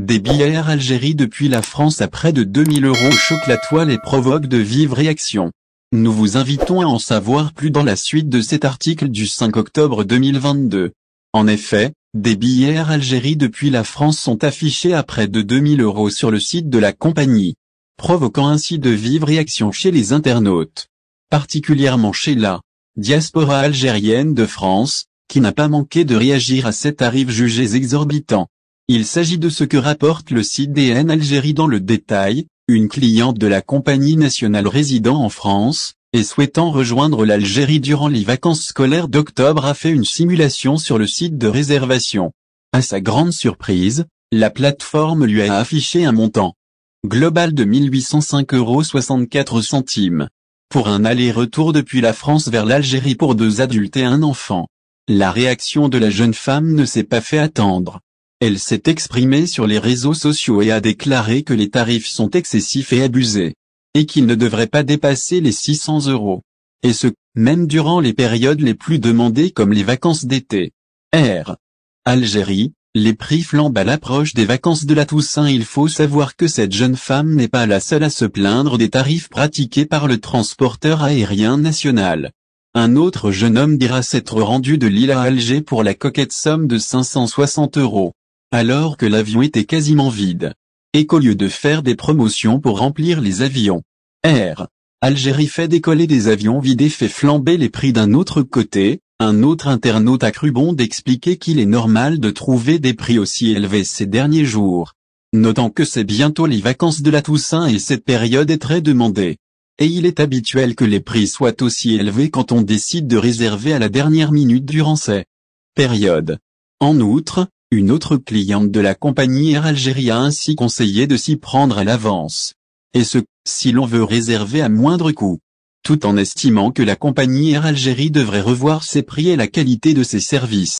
Des billets Air Algérie depuis la France à près de 2000 € choquent la toile et provoquent de vives réactions. Nous vous invitons à en savoir plus dans la suite de cet article du 5 octobre 2022. En effet, des billets Air Algérie depuis la France sont affichés à près de 2000 € sur le site de la compagnie, provoquant ainsi de vives réactions chez les internautes, particulièrement chez la diaspora algérienne de France, qui n'a pas manqué de réagir à ces tarifs jugés exorbitants. Il s'agit de ce que rapporte le site DN Algérie dans le détail. Une cliente de la compagnie nationale résidant en France, et souhaitant rejoindre l'Algérie durant les vacances scolaires d'octobre a fait une simulation sur le site de réservation. À sa grande surprise, la plateforme lui a affiché un montant global de 1805,64 €, pour un aller-retour depuis la France vers l'Algérie pour 2 adultes et un enfant. La réaction de la jeune femme ne s'est pas fait attendre. Elle s'est exprimée sur les réseaux sociaux et a déclaré que les tarifs sont excessifs et abusés, et qu'ils ne devraient pas dépasser les 600 €. Et ce, même durant les périodes les plus demandées comme les vacances d'été. Air Algérie, les prix flambent à l'approche des vacances de la Toussaint. Il faut savoir que cette jeune femme n'est pas la seule à se plaindre des tarifs pratiqués par le transporteur aérien national. Un autre jeune homme dira s'être rendu de Lille à Alger pour la coquette somme de 560 €. Alors que l'avion était quasiment vide, et qu'au lieu de faire des promotions pour remplir les avions, Air Algérie fait décoller des avions vides et fait flamber les prix. D'un autre côté, un autre internaute a cru bon d'expliquer qu'il est normal de trouver des prix aussi élevés ces derniers jours, notant que c'est bientôt les vacances de la Toussaint et cette période est très demandée. Et il est habituel que les prix soient aussi élevés quand on décide de réserver à la dernière minute durant ces périodes. En outre, une autre cliente de la compagnie Air Algérie a ainsi conseillé de s'y prendre à l'avance. Et ce, si l'on veut réserver à moindre coût. Tout en estimant que la compagnie Air Algérie devrait revoir ses prix et la qualité de ses services.